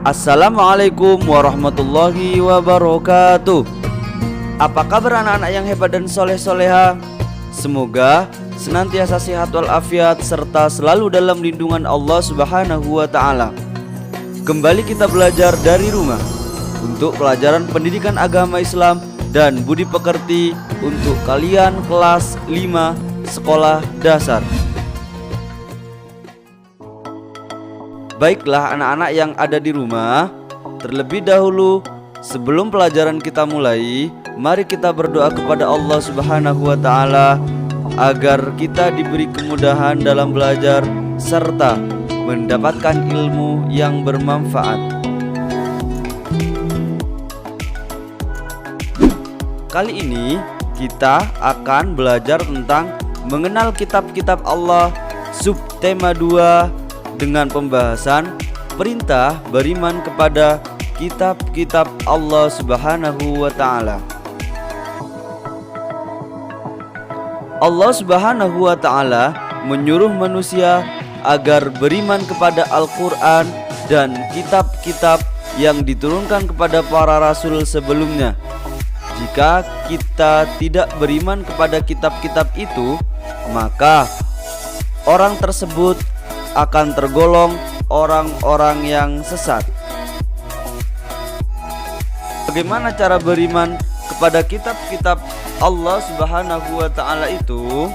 Assalamualaikum warahmatullahi wabarakatuh. Apa kabar anak-anak yang hebat dan soleh-soleha? Semoga senantiasa sehat walafiat serta selalu dalam lindungan Allah Subhanahu wa ta'ala. Kembali kita belajar dari rumah untuk pelajaran pendidikan agama Islam dan budi pekerti untuk kalian kelas 5 sekolah dasar. Baiklah anak-anak yang ada di rumah, terlebih dahulu sebelum pelajaran kita mulai, mari kita berdoa kepada Allah Subhanahu wa ta'ala agar kita diberi kemudahan dalam belajar serta mendapatkan ilmu yang bermanfaat. Kali ini kita akan belajar tentang mengenal kitab-kitab Allah, subtema 2 dengan pembahasan perintah beriman kepada kitab-kitab Allah Subhanahu wa ta'ala. Allah Subhanahu wa ta'ala menyuruh manusia agar beriman kepada Al-Quran dan kitab-kitab yang diturunkan kepada para rasul sebelumnya. Jika kita tidak beriman kepada kitab-kitab itu, maka orang tersebut akan tergolong orang-orang yang sesat. Bagaimana cara beriman kepada kitab-kitab Allah Subhanahu wa ta'ala itu?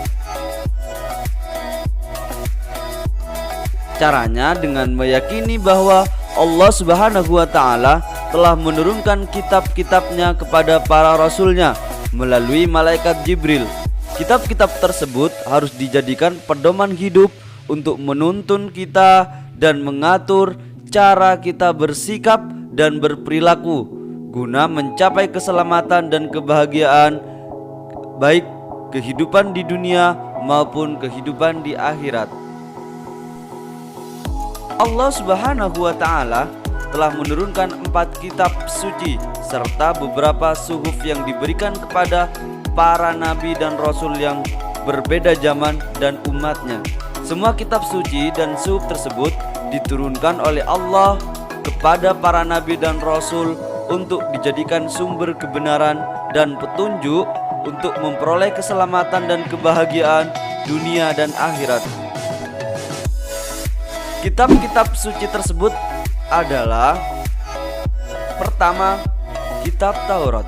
Caranya dengan meyakini bahwa Allah Subhanahu wa ta'ala telah menurunkan kitab-kitabnya kepada para rasulnya melalui malaikat Jibril. Kitab-kitab tersebut harus dijadikan pedoman hidup untuk menuntun kita dan mengatur cara kita bersikap dan berperilaku guna mencapai keselamatan dan kebahagiaan, baik kehidupan di dunia maupun kehidupan di akhirat. Allah Subhanahu wa ta'ala telah menurunkan 4 kitab suci serta beberapa suhuf yang diberikan kepada para nabi dan rasul yang berbeda zaman dan umatnya. Semua kitab suci dan suhuf tersebut diturunkan oleh Allah kepada para nabi dan rasul untuk dijadikan sumber kebenaran dan petunjuk untuk memperoleh keselamatan dan kebahagiaan dunia dan akhirat. Kitab-kitab suci tersebut adalah: pertama, kitab Taurat.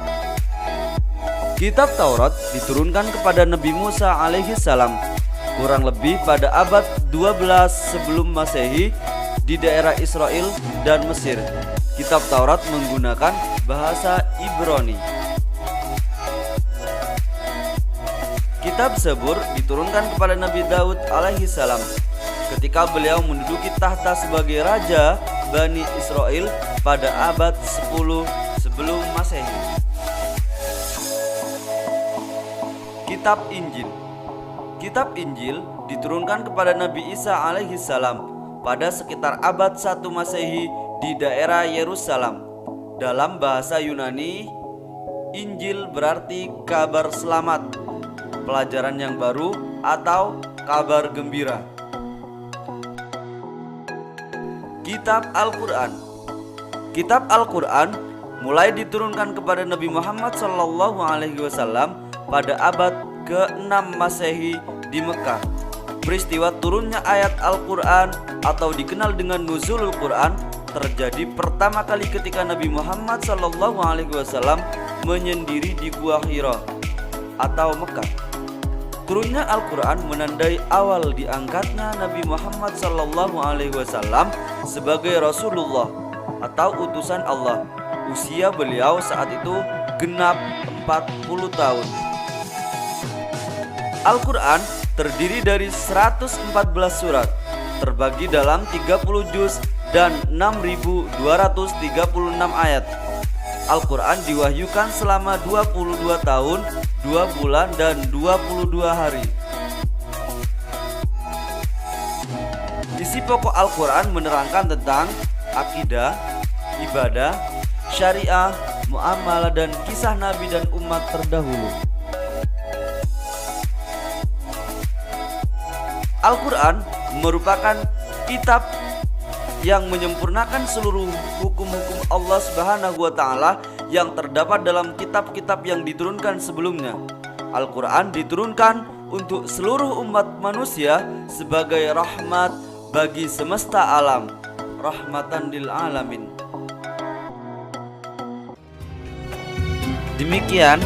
Kitab Taurat diturunkan kepada Nabi Musa alaihi salam kurang lebih pada abad 12 sebelum Masehi di daerah Israel dan Mesir. Kitab Taurat menggunakan bahasa Ibrani. Kitab Zabur diturunkan kepada Nabi Daud alaihi salam ketika beliau menduduki tahta sebagai raja Bani Israel pada abad 10 sebelum Masehi. Kitab Injil. Kitab Injil diturunkan kepada Nabi Isa alaihi salam pada sekitar abad 1 Masehi di daerah Yerusalem. Dalam bahasa Yunani, Injil berarti kabar selamat, pelajaran yang baru, atau kabar gembira. Kitab Al-Quran. Kitab Al-Quran mulai diturunkan kepada Nabi Muhammad SAW pada abad ke-6 Masehi di Mekah. Peristiwa turunnya ayat Al-Quran atau dikenal dengan Nuzulul Quran terjadi pertama kali ketika Nabi Muhammad SAW menyendiri di Gua Hira atau Mekah. Turunnya Al-Quran menandai awal diangkatnya Nabi Muhammad SAW sebagai Rasulullah atau utusan Allah. Usia beliau saat itu genap 40 tahun. Al-Quran terdiri dari 114 surat, terbagi dalam 30 juz dan 6.236 ayat. Al-Quran diwahyukan selama 22 tahun, 2 bulan dan 22 hari. Isi pokok Al-Quran menerangkan tentang akidah, ibadah, syariah, muamalah dan kisah nabi dan umat terdahulu. Al-Quran merupakan kitab yang menyempurnakan seluruh hukum-hukum Allah Subhanahu wa taala yang terdapat dalam kitab-kitab yang diturunkan sebelumnya. Al-Qur'an diturunkan untuk seluruh umat manusia sebagai rahmat bagi semesta alam, rahmatan lil alamin. Demikian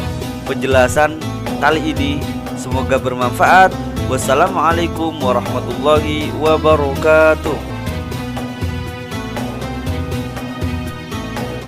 penjelasan kali ini, semoga bermanfaat. Wassalamualaikum warahmatullahi wabarakatuh.